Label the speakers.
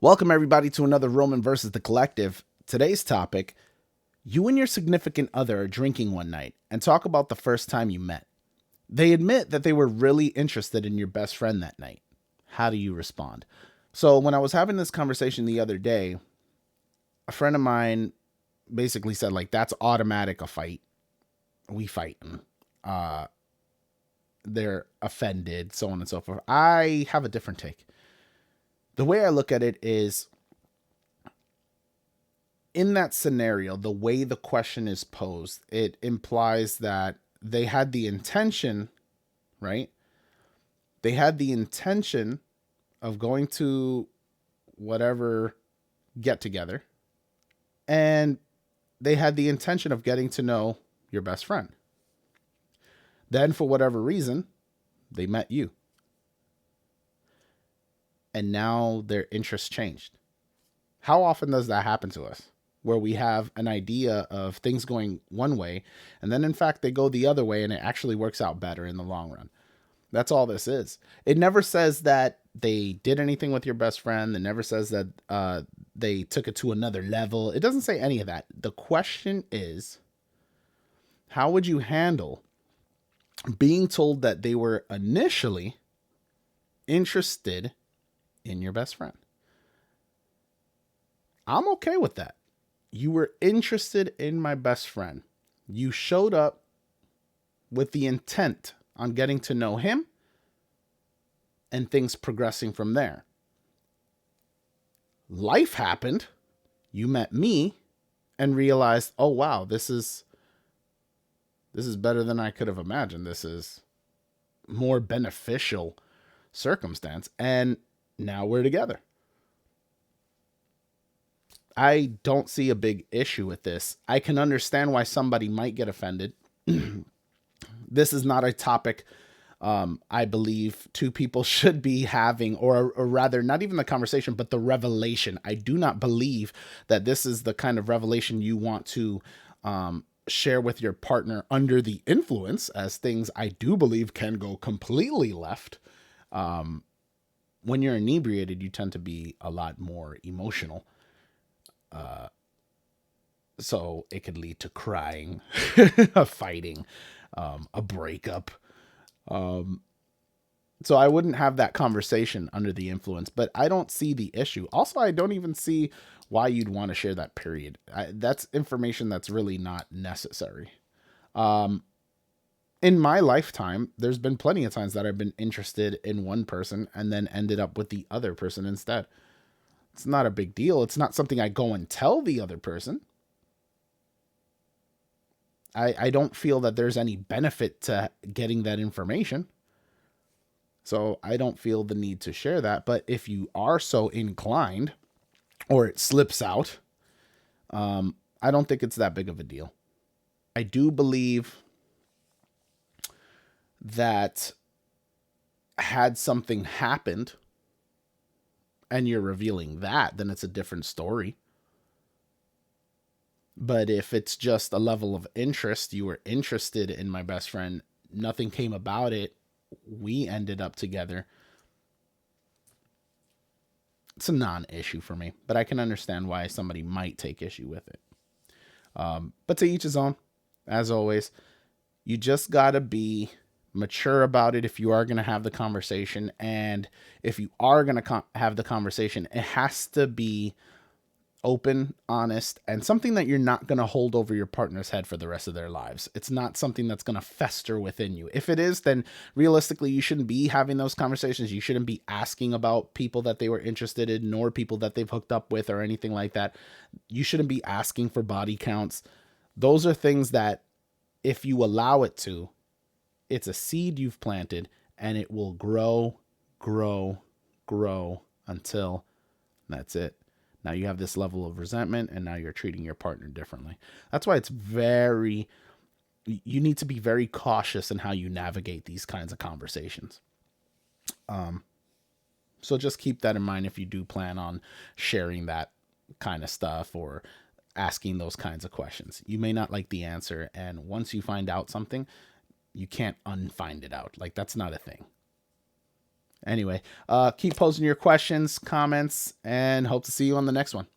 Speaker 1: Welcome, everybody, to another Roman versus the Collective. Today's topic: you and your significant other are drinking one night and talk about the first time you met. They admit that they were really interested in your best friend that night. How do you respond? So, when I was having this conversation the other day, a friend of mine basically said, like, that's automatic a fight. We fighting. Uh, they're offended, so on and so forth. I have a different take. The way I look at it is, in that scenario, the way the question is posed, it implies that they had the intention, right? They had the intention of going to whatever get together, and they had the intention of getting to know your best friend. Then, for whatever reason, they met you. And now their interests changed. How often does that happen to us? Where we have an idea of things going one way, and then in fact they go the other way, and it actually works out better in the long run. That's all this is. It never says that they did anything with your best friend. It never says that they took it to another level. It doesn't say any of that. The question is, how would you handle being told that they were initially interested in your best friend? I'm okay with that. You were interested in my best friend. You showed up with the intent on getting to know him and things progressing from there. Life happened. You met me and realized, oh wow, this is better than I could have imagined. This is more beneficial circumstance, and now we're together. I don't see a big issue with this. I can understand why somebody might get offended. This is not a topic I believe two people should be having, or rather, not even the conversation, but the revelation. I do not believe that this is the kind of revelation you want to share with your partner under the influence, as things I do believe can go completely left. When you're inebriated, you tend to be a lot more emotional. So it could lead to crying, a fighting, a breakup. So I wouldn't have that conversation under the influence, but I don't see the issue. Also, I don't even see why you'd want to share that, period. That's information that's really not necessary. In my lifetime, there's been plenty of times that I've been interested in one person and then ended up with the other person instead. It's not a big deal. It's not something I go and tell the other person. I don't feel that there's any benefit to getting that information. So I don't feel the need to share that. But if you are so inclined, or it slips out, I don't think it's that big of a deal. I do believe that had something happened and you're revealing that, then it's a different story. But if it's just a level of interest, you were interested in my best friend, nothing came about it, we ended up together, it's a non-issue for me. But I can understand why somebody might take issue with it. But to each his own. As always, you just gotta be mature about it if you are going to have the conversation. And if you are going to have the conversation, it has to be open, honest, and something that you're not going to hold over your partner's head for the rest of their lives. It's not something that's going to fester within you. If it is, then realistically, you shouldn't be having those conversations. You shouldn't be asking about people that they were interested in, nor people that they've hooked up with, or anything like that. You shouldn't be asking for body counts. Those are things that, if you allow it to, it's a seed you've planted, and it will grow, grow, grow until that's it. Now you have this level of resentment, and now you're treating your partner differently. That's why you need to be very cautious in how you navigate these kinds of conversations. So just keep that in mind if you do plan on sharing that kind of stuff or asking those kinds of questions. You may not like the answer, and once you find out something, you can't unfind it out. Like, that's not a thing. Anyway, keep posting your questions, comments, and hope to see you on the next one.